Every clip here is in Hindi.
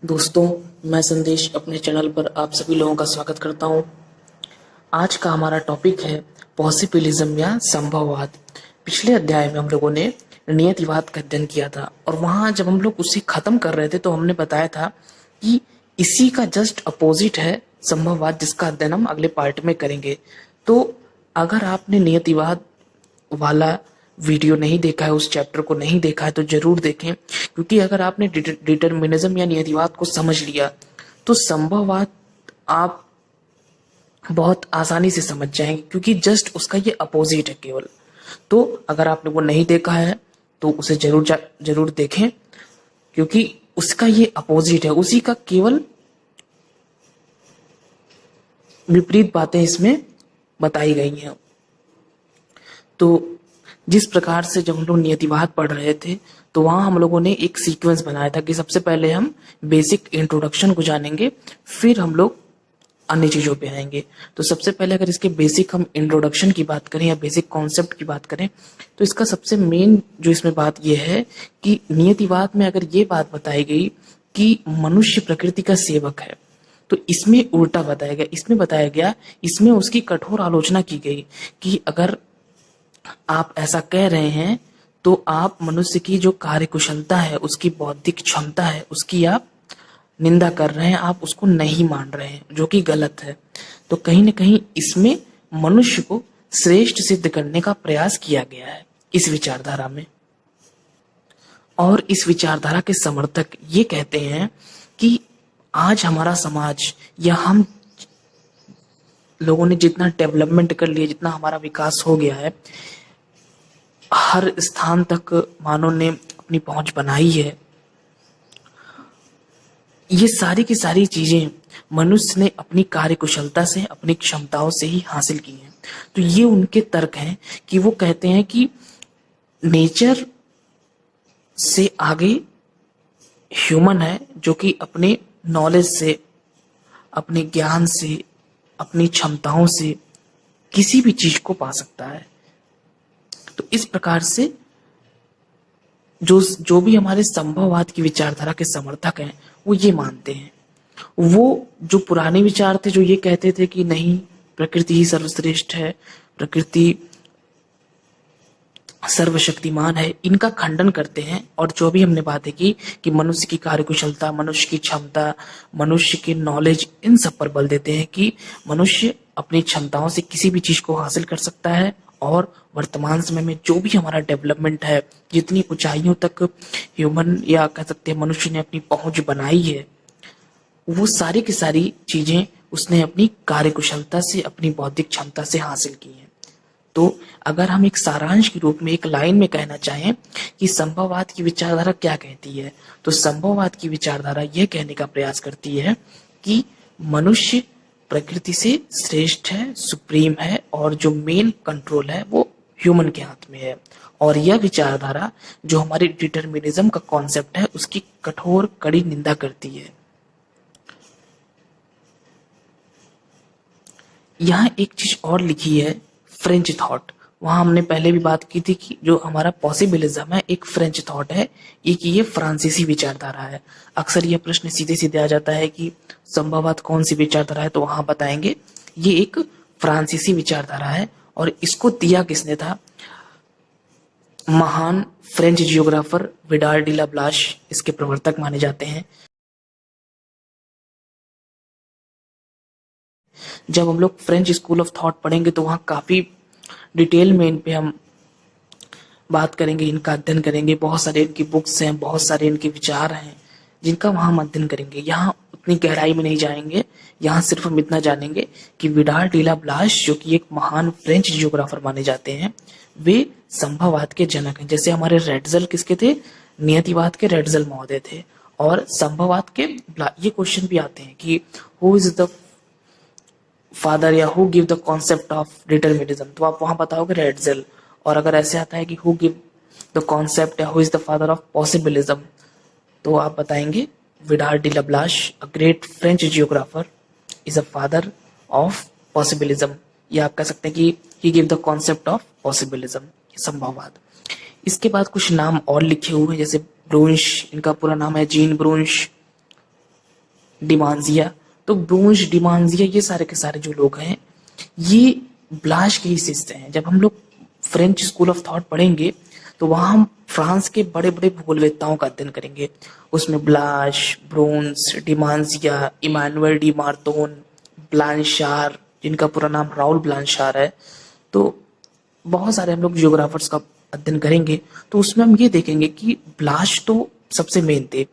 दोस्तों, मैं संदेश अपने चैनल पर आप सभी लोगों का स्वागत करता हूं। आज का हमारा टॉपिक है पॉसिबिलिज्म या संभववाद। पिछले अध्याय में हम लोगों ने नियतिवाद का अध्ययन किया था और वहां जब हम लोग उसे खत्म कर रहे थे तो हमने बताया था कि इसी का जस्ट अपोजिट है संभववाद, जिसका अध्ययन हम अगले पार्ट में करेंगे। तो अगर आपने नियतिवाद वाला वीडियो नहीं देखा है, उस चैप्टर को नहीं देखा है, तो जरूर देखें, क्योंकि अगर आपने डिटर्मिनिज्म या नियतिवाद को समझ लिया तो संभववाद आप बहुत आसानी से समझ जाएंगे, क्योंकि जस्ट उसका ये अपोजिट है केवल। तो अगर आपने वो नहीं देखा है तो उसे जरूर देखें, क्योंकि उसका ये अपोजिट है, उसी का केवल विपरीत बातें इसमें बताई गई हैं। तो जिस प्रकार से जब हम लोग नियतिवाद पढ़ रहे थे तो वहां हम लोगों ने एक सीक्वेंस बनाया था कि सबसे पहले हम बेसिक इंट्रोडक्शन को जानेंगे, फिर हम लोग अन्य चीजों पे आएंगे। तो सबसे पहले अगर इसके बेसिक हम इंट्रोडक्शन की बात करें या बेसिक कॉन्सेप्ट की बात करें तो इसका सबसे मेन जो इसमें बात यह है कि नियतिवाद में अगर ये बात बताई गई कि मनुष्य प्रकृति का सेवक है, तो इसमें उल्टा बताया गया। इसमें उसकी कठोर आलोचना की गई कि अगर आप ऐसा कह रहे हैं तो आप मनुष्य की जो कार्यकुशलता है, उसकी बौद्धिक क्षमता है, उसकी आप निंदा कर रहे हैं, आप उसको नहीं मान रहे हैं, जो कि गलत है। तो कहीं न कहीं इसमें मनुष्य को श्रेष्ठ सिद्ध करने का प्रयास किया गया है इस विचारधारा में। और इस विचारधारा के समर्थक ये कहते हैं कि आज हमारा समाज या हम लोगों ने जितना डेवलपमेंट कर लिया, जितना हमारा विकास हो गया है, हर स्थान तक मानव ने अपनी पहुंच बनाई है, ये सारी की सारी चीजें मनुष्य ने अपनी कार्यकुशलता से, अपनी क्षमताओं से ही हासिल की हैं। तो ये उनके तर्क हैं कि वो कहते हैं कि नेचर से आगे ह्यूमन है, जो कि अपने नॉलेज से, अपने ज्ञान से, अपनी क्षमताओं से किसी भी चीज को पा सकता है। तो इस प्रकार से जो भी हमारे संभववाद की विचारधारा के समर्थक हैं वो ये मानते हैं। वो जो पुराने विचार थे जो ये कहते थे कि नहीं, प्रकृति ही सर्वश्रेष्ठ है, प्रकृति सर्वशक्तिमान है, इनका खंडन करते हैं। और जो भी हमने बातें की कि मनुष्य की कार्यकुशलता, मनुष्य की क्षमता, मनुष्य की नॉलेज, इन सब पर बल देते हैं कि मनुष्य अपनी क्षमताओं से किसी भी चीज को हासिल कर सकता है। और वर्तमान समय में जो भी हमारा डेवलपमेंट है, जितनी ऊंचाइयों तक ह्यूमन या कह सकते हैं मनुष्य ने अपनी पहुंच बनाई है, वो सारी की सारी चीजें उसने अपनी कार्यकुशलता से, अपनी बौद्धिक क्षमता से हासिल की है। तो अगर हम एक सारांश के रूप में एक लाइन में कहना चाहें कि संभववाद की विचारधारा क्या कहती है, तो संभववाद की विचारधारा यह कहने का प्रयास करती है कि मनुष्य प्रकृति से श्रेष्ठ है, सुप्रीम है, और जो मेन कंट्रोल है वो ह्यूमन के हाथ में है। और यह विचारधारा जो हमारी डिटर्मिनिज्म का कॉन्सेप्ट है उसकी कठोर कड़ी निंदा करती है। यहाँ एक चीज और लिखी है, फ्रेंच थॉट। वहां हमने पहले भी बात की थी कि जो हमारा पॉसिबिलिज्म है एक फ्रेंच थॉट है, एक ये फ्रांसीसी विचारधारा है। अक्सर यह प्रश्न सीधे सीधे आ जाता है कि संभववाद कौन सी विचारधारा है, तो वहां बताएंगे ये एक फ्रांसीसी विचारधारा है। और इसको दिया किसने था? महान French geographer Vidal de la Blache इसके प्रवर्तक माने जाते हैं। जब हम लोग फ्रेंच स्कूल ऑफ थॉट पढ़ेंगे तो वहाँ काफी डिटेल में इन पे हम बात करेंगे, इनका अध्ययन करेंगे। बहुत सारे इनकी बुक्स हैं, बहुत सारे इनके विचार हैं जिनका वहाँ हम अध्ययन करेंगे। यहाँ उतनी गहराई में नहीं जाएंगे, यहाँ सिर्फ हम इतना जानेंगे कि विडाल डी ला ब्लाश जो कि एक महान फ्रेंच जियोग्राफर माने जाते हैं, वे संभववाद के जनक हैं। जैसे हमारे रेड्जल किसके थे? नियतिवाद के रेड्जल महोदय थे। और संभववाद के ये क्वेश्चन भी आते हैं कि हु इज द फादर या who give the concept of determinism, तो आप वहां बताओगे रेड्जल। और अगर ऐसे आता है कि हु गिव द कॉन्सेप्ट या who is the father of possibilism, तो आप बताएंगे Vidal de la Blache, a great French geographer, is a father of possibilism. या आप कह सकते हैं कि he give the concept of possibilism, संभववाद। इसके बाद कुछ नाम और लिखे हुए हैं, जैसे ब्रूंश, इनका पूरा नाम है जीन ब्रूंश। डिमांजिया। तो ब्रोंज, डिमांजिया, ये सारे के सारे जो लोग हैं ये ब्लाश के ही शिष्य हैं। जब हम लोग फ्रेंच स्कूल ऑफ थॉट पढ़ेंगे तो वहां हम फ्रांस के बड़े बड़े भूगोलवेत्ताओं का अध्ययन करेंगे। उसमें ब्लाश, ब्रोंस, डिमांजिया, इमानुएल डी मार्तोन, ब्लांशार, जिनका पूरा नाम राउल ब्लांशार है। तो बहुत सारे हम लोग जियोग्राफर्स का अध्ययन करेंगे। तो उसमें हम ये देखेंगे कि ब्लाश तो सबसे मेन थे,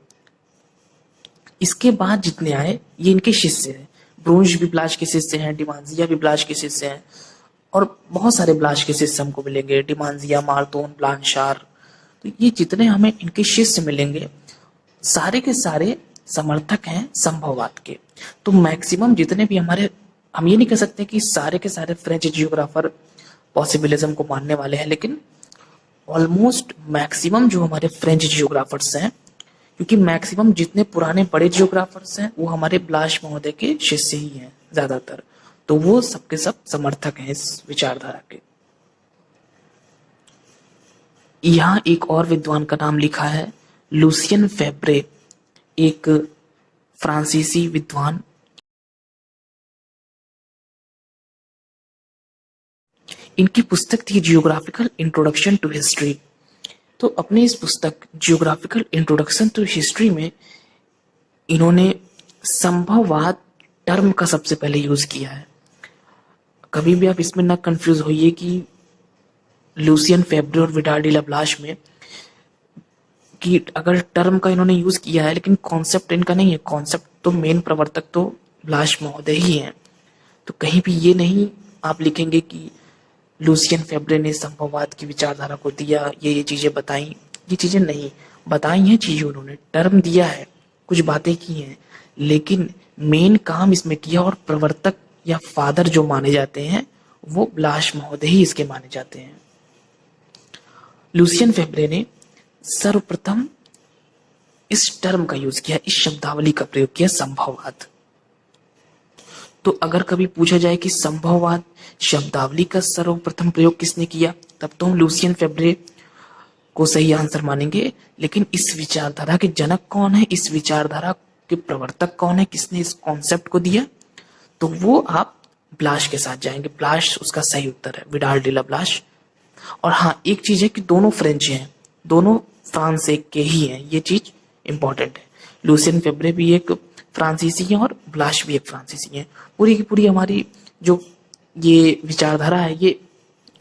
इसके बाद जितने आए ये इनके शिष्य हैं। ब्रोंज भी ब्लाश के शिष्य हैं, डिमांजिया भी ब्लाश के शिष्य हैं, और बहुत सारे ब्लाश के शिष्य हमको मिलेंगे, डिमांजिया, मार्तोन, ब्लांशार। तो ये जितने हमें इनके शिष्य मिलेंगे सारे के सारे समर्थक हैं संभववाद के। तो मैक्सिमम जितने भी हमारे, हम ये नहीं कह सकते कि सारे के सारे फ्रेंच जियोग्राफर पॉसिबिलिज्म को मानने वाले हैं, लेकिन ऑलमोस्ट मैक्सिमम जो हमारे फ्रेंच जियोग्राफर्स हैं, क्योंकि मैक्सिमम जितने पुराने बड़े जियोग्राफर्स हैं वो हमारे ब्लाश महोदय के शिष्य ही हैं ज्यादातर। तो वो सबके सब समर्थक हैं इस विचारधारा के। यहाँ एक और विद्वान का नाम लिखा है, लूसियन फेब्रे, एक फ्रांसीसी विद्वान। इनकी पुस्तक थी जियोग्राफिकल इंट्रोडक्शन टू हिस्ट्री। तो अपने इस पुस्तक जियोग्राफिकल इंट्रोडक्शन टू हिस्ट्री में इन्होंने संभववाद टर्म का सबसे पहले यूज किया है। कभी भी आप इसमें ना कंफ्यूज होइए कि लूसियन फेब्रे और विडाल डी लाप्लाश में कि अगर टर्म का इन्होंने यूज किया है, लेकिन कॉन्सेप्ट इनका नहीं है। कॉन्सेप्ट तो मेन प्रवर्तक तो ब्लाश महोदय ही हैं। तो कहीं भी ये नहीं आप लिखेंगे कि लूसियन फेब्रे ने संभववाद की विचारधारा को दिया, ये चीजें बताई। ये चीजें नहीं बताई हैं चीजें, उन्होंने टर्म दिया है, कुछ बातें की हैं, लेकिन मेन काम इसमें किया। और प्रवर्तक या फादर जो माने जाते हैं वो ब्लाश महोदय ही इसके माने जाते हैं। लूसियन फेब्रे ने सर्वप्रथम इस टर्म का यूज किया, इस शब्दावली का प्रयोग किया, संभववाद। तो अगर कभी पूछा जाए कि संभववाद शब्दावली का सर्वप्रथम प्रयोग किसने किया, तब तो हम लूसियन फेब्रे को सही आंसर मानेंगे। लेकिन इस विचारधारा के जनक कौन है, इस विचारधारा के प्रवर्तक कौन है, किसने इस कॉन्सेप्ट को दिया, तो वो आप ब्लाश के साथ जाएंगे। ब्लाश उसका सही उत्तर है, विडाल डी लाप्लाश। और हाँ, एक चीज है कि दोनों फ्रेंच हैं, दोनों फ्रांस एक के ही हैं, ये चीज इंपॉर्टेंट है। लूसियन फेब्रे भी एक फ्रांसीसी है और ब्लाश भी एक फ्रांसीसी है। पूरी की पूरी हमारी जो ये विचारधारा है ये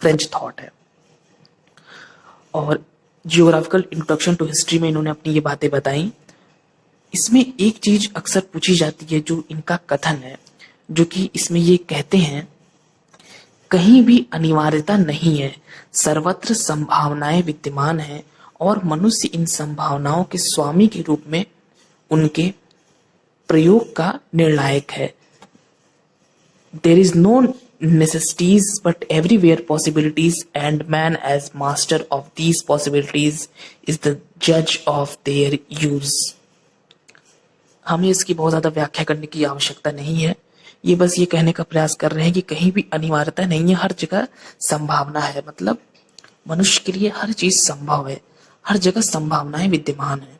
फ्रेंच थॉट है। और जियोग्राफिकल इंट्रोडक्शन टू हिस्ट्री में इन्होंने अपनी ये बातें बताई। इसमें एक चीज अक्सर पूछी जाती है जो इनका कथन है, जो कि इसमें ये कहते हैं, कहीं भी अनिवार्यता नहीं है, सर्वत्र संभावनाएं विद्यमान हैं और मनुष्य इन संभावनाओं के स्वामी के रूप में उनके प्रयोग का निर्णायक है। There is no necessities but everywhere possibilities, and man as master of these possibilities is the judge of their use. हमें इसकी बहुत ज्यादा व्याख्या करने की आवश्यकता नहीं है। ये बस ये कहने का प्रयास कर रहे हैं कि कहीं भी अनिवार्यता नहीं है, हर जगह संभावना है। मतलब मनुष्य के लिए हर चीज संभव है, हर जगह संभावनाएं विद्यमान है।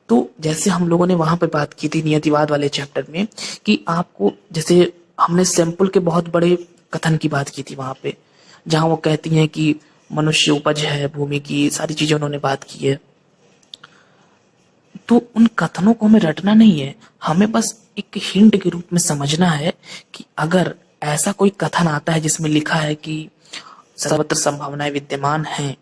तो जैसे हम लोगों ने वहां पे बात की थी नियतिवाद वाले चैप्टर में कि आपको, जैसे हमने सैंपल के बहुत बड़े कथन की बात की थी वहां पे, जहां वो कहती हैं कि मनुष्य उपज है भूमि की, सारी चीजें उन्होंने बात की है। तो उन कथनों को हमें रटना नहीं है, हमें बस एक हिंट के रूप में समझना है कि अगर ऐसा कोई कथन आता है जिसमें लिखा है कि सर्वत्र संभावनाएं विद्यमान हैं,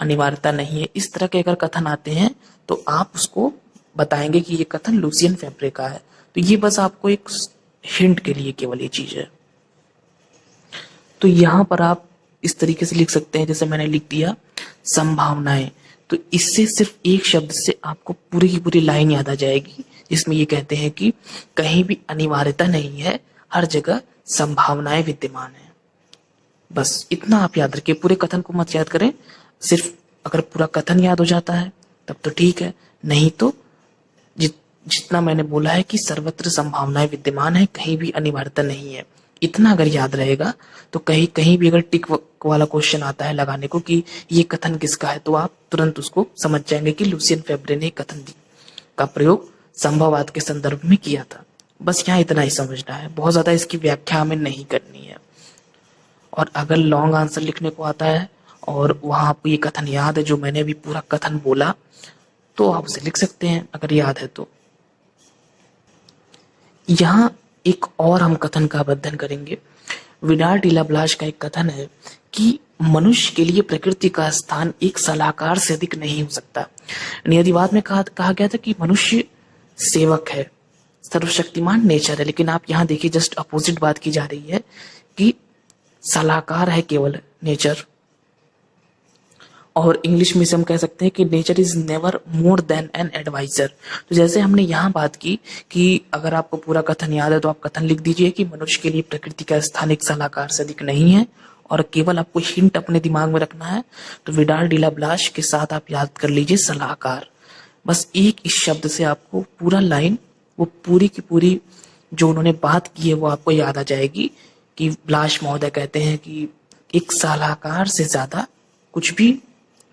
अनिवार्यता नहीं है, इस तरह के अगर कथन आते हैं तो आप उसको बताएंगे कि ये कथन लूसियन फेब्रे का है। तो ये बस आपको एक हिंट के लिए केवल ये चीज है। तो यहां पर आप इस तरीके से लिख सकते हैं जैसे मैंने लिख दिया संभावनाएं। तो इससे सिर्फ एक शब्द से आपको पूरी की पूरी लाइन याद आ जाएगी, जिसमें ये कहते हैं कि कहीं भी अनिवार्यता नहीं है, हर जगह संभावनाएं विद्यमान है। बस इतना आप याद रखिए, पूरे कथन को मत याद करें। सिर्फ अगर पूरा कथन याद हो जाता है तब तो ठीक है, नहीं तो जितना मैंने बोला है कि सर्वत्र संभावनाएं विद्यमान है, कहीं भी अनिवार्यता नहीं है, इतना अगर याद रहेगा तो कहीं कहीं भी अगर टिक वाला क्वेश्चन आता है लगाने को कि ये कथन किसका है, तो आप तुरंत उसको समझ जाएंगे कि लूसियन फेब्रे ने कथन का प्रयोग संभववाद के संदर्भ में किया था। बस यहाँ इतना ही समझना है, बहुत ज्यादा इसकी व्याख्या हमें नहीं करनी है। और अगर लॉन्ग आंसर लिखने को आता है और वहां आपको ये कथन याद है जो मैंने अभी पूरा कथन बोला, तो आप उसे लिख सकते हैं अगर याद है तो। यहाँ एक और हम कथन का अध्ययन करेंगे। विडाल डी लाब्लाश का एक कथन है कि मनुष्य के लिए प्रकृति का स्थान एक सलाहकार से अधिक नहीं हो सकता। नियतिवाद में कहा गया था कि मनुष्य सेवक है, सर्वशक्तिमान नेचर है, लेकिन आप यहाँ देखिए जस्ट अपोजिट बात की जा रही है कि सलाहकार है केवल नेचर। और इंग्लिश में से हम कह सकते हैं कि nature is never more than an adviser. तो जैसे हमने यहाँ बात की कि अगर आपको पूरा कथन याद है तो आप कथन लिख दीजिए कि मनुष्य के लिए प्रकृति का स्थान एक सलाहकार से अधिक नहीं है, और केवल आपको हिंट अपने दिमाग में रखना है। तो विडाल डी लाब्लाश के साथ आप याद कर लीजिए सलाहकार। बस एक इस शब्द से आपको पूरा लाइन, वो पूरी की पूरी जो उन्होंने बात की है वो आपको याद आ जाएगी कि ब्लाश महोदय कहते हैं कि एक सलाहकार से ज्यादा कुछ भी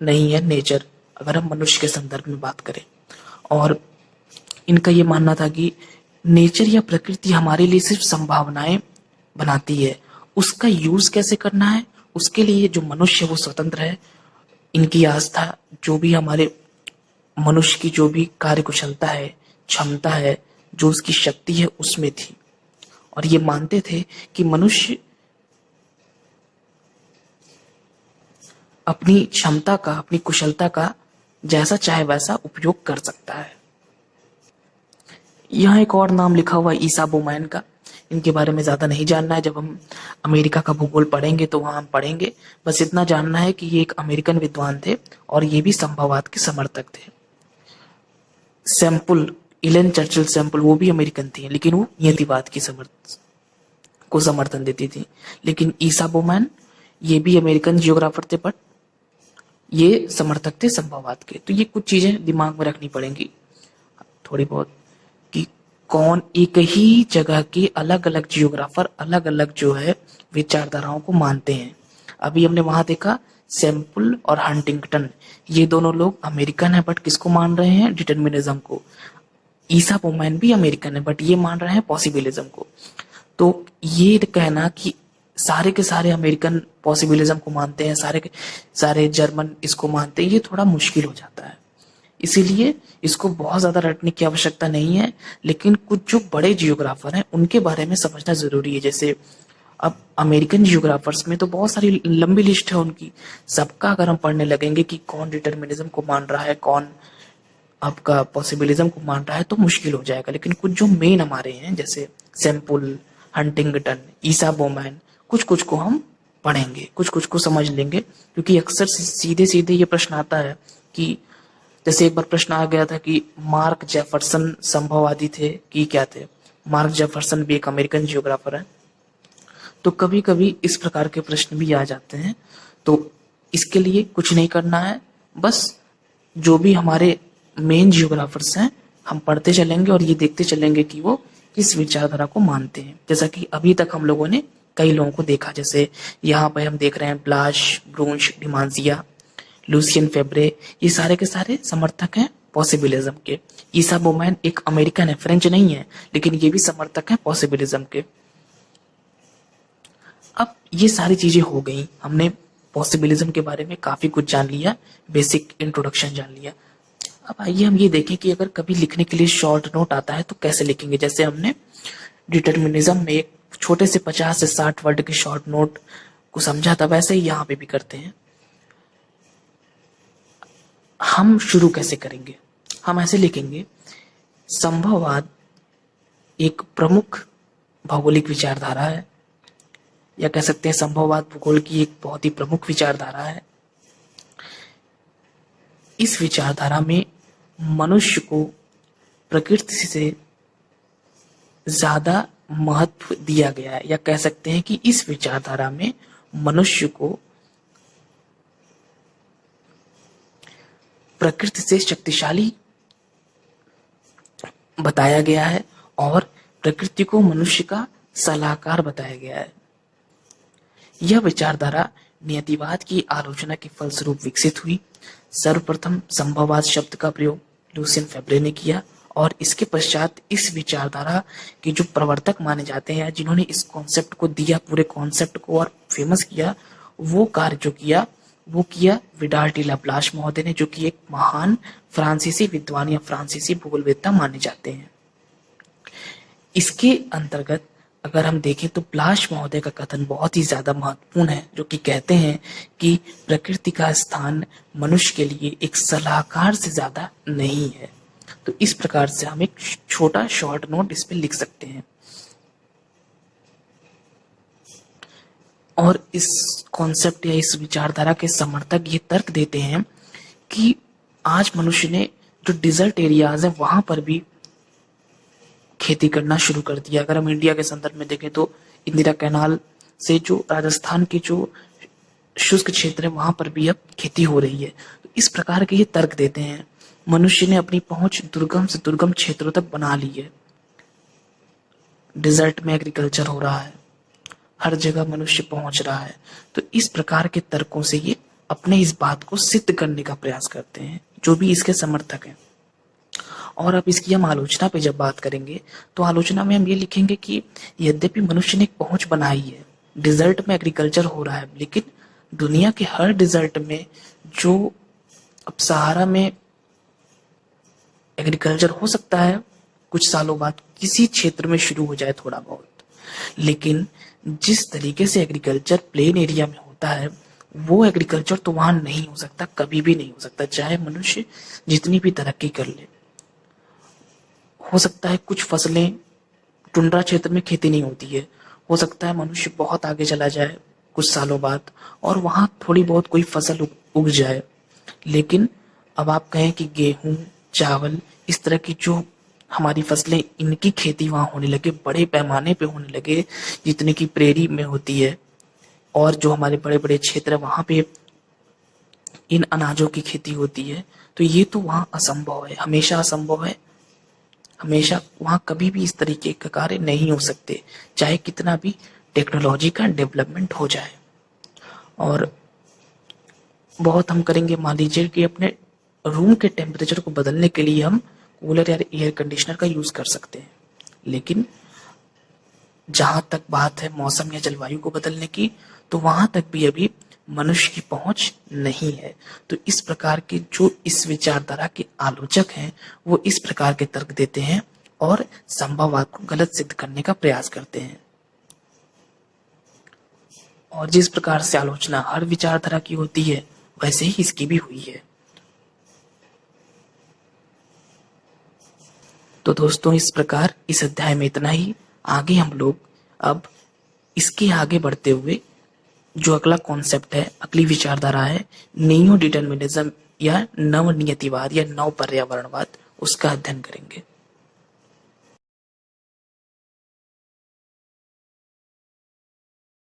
नहीं है नेचर, अगर हम मनुष्य के संदर्भ में बात करें। और इनका ये मानना था कि नेचर या प्रकृति हमारे लिए सिर्फ संभावनाएं बनाती है, उसका यूज कैसे करना है उसके लिए जो मनुष्य वो स्वतंत्र है। इनकी आस्था जो भी हमारे मनुष्य की जो भी कार्य कुशलता है, क्षमता है, जो उसकी शक्ति है उसमें थी। और ये मानते थे कि मनुष्य अपनी क्षमता का, अपनी कुशलता का जैसा चाहे वैसा उपयोग कर सकता है। यहाँ एक और नाम लिखा हुआ है ईसा बोमैन का। इनके बारे में ज्यादा नहीं जानना है, जब हम अमेरिका का भूगोल पढ़ेंगे तो वहां हम पढ़ेंगे। बस इतना जानना है कि ये एक अमेरिकन विद्वान थे और ये भी संभववाद के समर्थक थे। सैम्पल, इलेन चर्चिल सैम्पल, वो भी अमेरिकन थी, लेकिन वो नियतिवाद की समर्थन देती थी। लेकिन ईसा बोमैन ये भी अमेरिकन जियोग्राफर थे, बट ये समर्थक थे संभववाद के। तो ये कुछ चीजें दिमाग में रखनी पड़ेंगी थोड़ी बहुत, कि कौन एक ही जगह के अलग अलग जियोग्राफर अलग अलग जो है विचारधाराओं को मानते हैं। अभी हमने वहां देखा सैम्पल और हंटिंगटन, ये दोनों लोग अमेरिकन है बट किसको मान रहे हैं? डिटर्मिनिज्म को। ईसा बोमैन भी अमेरिकन है बट ये मान रहे हैं पॉसिबिलिज्म को। तो ये कहना कि सारे के सारे अमेरिकन पॉसिबिलिज्म को मानते हैं, सारे के सारे जर्मन इसको मानते हैं, ये थोड़ा मुश्किल हो जाता है। इसीलिए इसको बहुत ज्यादा रटने की आवश्यकता नहीं है, लेकिन कुछ जो बड़े जियोग्राफर हैं उनके बारे में समझना जरूरी है। जैसे अब अमेरिकन जियोग्राफर्स में तो बहुत सारी लंबी लिस्ट है उनकी, सबका अगर हम पढ़ने लगेंगे कि कौन डिटर्मिनिज्म को मान रहा है, कौन आपका पॉसिबिलिज्म को मान रहा है, तो मुश्किल हो जाएगा। लेकिन कुछ जो मेन हमारे हैं जैसे सैम्पल, हंटिंगटन, ईसा बोमैन, कुछ कुछ को हम पढ़ेंगे, कुछ कुछ को समझ लेंगे। क्योंकि अक्सर सीधे सीधे ये प्रश्न आता है कि जैसे एक बार प्रश्न आ गया था कि मार्क जेफरसन संभववादी थे कि क्या थे? मार्क जेफरसन भी एक अमेरिकन जियोग्राफर है। तो कभी कभी इस प्रकार के प्रश्न भी आ जाते हैं। तो इसके लिए कुछ नहीं करना है, बस जो भी हमारे मेन जियोग्राफर्स हैं हम पढ़ते चलेंगे और ये देखते चलेंगे कि वो किस विचारधारा को मानते हैं। जैसा कि अभी तक हम लोगों ने कई लोगों को देखा, जैसे यहाँ पे हम देख रहे हैं ब्लाश, ब्रूंश, डिमांजिया, लूसियन फेब्रे, ये सारे के सारे समर्थक हैं पॉसिबिलिज्म के। ईसा बोमैन एक अमेरिकन है, फ्रेंच नहीं है, लेकिन ये भी समर्थक हैं पॉसिबिलिज्म के। अब ये सारी चीजें हो गई, हमने पॉसिबिलिज्म के बारे में काफी कुछ जान लिया, बेसिक इंट्रोडक्शन जान लिया। अब आइए हम ये देखें कि अगर कभी लिखने के लिए शॉर्ट नोट आता है तो कैसे लिखेंगे। जैसे हमने डिटर्मिनिज्म में एक छोटे से 50 से 60 वर्ड के शॉर्ट नोट को समझा था, वैसे ही यहाँ पे भी करते हैं। हम शुरू कैसे करेंगे? हम ऐसे लिखेंगे, संभववाद एक प्रमुख भौगोलिक विचारधारा है, या कह सकते हैं संभववाद भूगोल की एक बहुत ही प्रमुख विचारधारा है। इस विचारधारा में मनुष्य को प्रकृति से ज्यादा महत्व दिया गया है, या कह सकते हैं कि इस विचारधारा में मनुष्य को प्रकृति से शक्तिशाली बताया गया है और प्रकृति को मनुष्य का सलाहकार बताया गया है। यह विचारधारा नियतिवाद की आलोचना के फलस्वरूप विकसित हुई। सर्वप्रथम संभववाद शब्द का प्रयोग लूसियन फेब्रे ने किया और इसके पश्चात इस विचारधारा के जो प्रवर्तक माने जाते हैं, जिन्होंने इस कॉन्सेप्ट को दिया, पूरे कॉन्सेप्ट को और फेमस किया, वो कार्य जो किया वो किया विडाल डी लाप्लास महोदय ने, जो कि एक महान फ्रांसीसी विद्वान या फ्रांसीसी भूगोलवेत्ता माने जाते हैं। इसके अंतर्गत अगर हम देखें तो ब्लाश महोदय का कथन बहुत ही ज्यादा महत्वपूर्ण है, जो कि कहते हैं कि प्रकृति का स्थान मनुष्य के लिए एक सलाहकार से ज्यादा नहीं है। तो इस प्रकार से हम एक छोटा शॉर्ट नोट इस पे लिख सकते हैं। और इस कॉन्सेप्ट या इस विचारधारा के समर्थक ये तर्क देते हैं कि आज मनुष्य ने जो डिजर्ट एरियाज है वहां पर भी खेती करना शुरू कर दिया। अगर हम इंडिया के संदर्भ में देखें तो इंदिरा कैनाल से जो राजस्थान के जो शुष्क क्षेत्र है वहां पर भी अब खेती हो रही है। तो इस प्रकार के ये तर्क देते हैं। मनुष्य ने अपनी पहुंच दुर्गम से दुर्गम क्षेत्रों तक बना ली है। डिजर्ट में एग्रीकल्चर हो रहा है, हर जगह मनुष्य पहुंच रहा है। तो इस प्रकार के तर्कों से ये अपने इस बात को सिद्ध करने का प्रयास करते हैं, जो भी इसके समर्थक हैं। और अब इसकी हम आलोचना पे जब बात करेंगे तो आलोचना में हम ये लिखेंगे कि यद्यपि मनुष्य ने एक पहुंच बनाई है, डिजर्ट में एग्रीकल्चर हो रहा है, लेकिन दुनिया के हर डिजर्ट में जो अब सहारा में एग्रीकल्चर हो सकता है कुछ सालों बाद किसी क्षेत्र में शुरू हो जाए थोड़ा बहुत, लेकिन जिस तरीके से एग्रीकल्चर प्लेन एरिया में होता है वो एग्रीकल्चर तो वहां नहीं हो सकता, कभी भी नहीं हो सकता, चाहे मनुष्य जितनी भी तरक्की कर ले। हो सकता है कुछ फसलें टुंड्रा क्षेत्र में खेती नहीं होती है, हो सकता है मनुष्य बहुत आगे चला जाए कुछ सालों बाद और वहां थोड़ी बहुत कोई फसल उग जाए, लेकिन अब आप कहें कि गेहूं, चावल, इस तरह की जो हमारी फसलें, इनकी खेती वहां होने लगे, बड़े पैमाने पे होने लगे, जितने की प्रेरी में होती है और जो हमारे बड़े बड़े क्षेत्र है वहां पे इन अनाजों की खेती होती है, तो ये तो वहां असंभव है, हमेशा असंभव है। हमेशा वहां कभी भी इस तरीके का कार्य नहीं हो सकते, चाहे कितना भी टेक्नोलॉजी का डेवलपमेंट हो जाए। और बहुत हम करेंगे, मान लीजिए कि अपने रूम के टेम्परेचर को बदलने के लिए हम कूलर या एयर कंडीशनर का यूज कर सकते हैं, लेकिन जहां तक बात है मौसम या जलवायु को बदलने की, तो वहां तक भी अभी मनुष्य की पहुंच नहीं है। तो इस प्रकार के जो इस विचारधारा के आलोचक हैं वो इस प्रकार के तर्क देते हैं और संभववाद को गलत सिद्ध करने का प्रयास करते हैं। और जिस प्रकार से आलोचना हर विचारधारा की होती है वैसे ही इसकी भी हुई है। तो दोस्तों, इस प्रकार इस अध्याय में इतना ही। आगे हम लोग अब इसके आगे बढ़ते हुए जो अगला कॉन्सेप्ट है, अगली विचारधारा है नियो डिटर्मिनिज्म या नव नियतिवाद या नव पर्यावरणवाद, उसका अध्ययन करेंगे।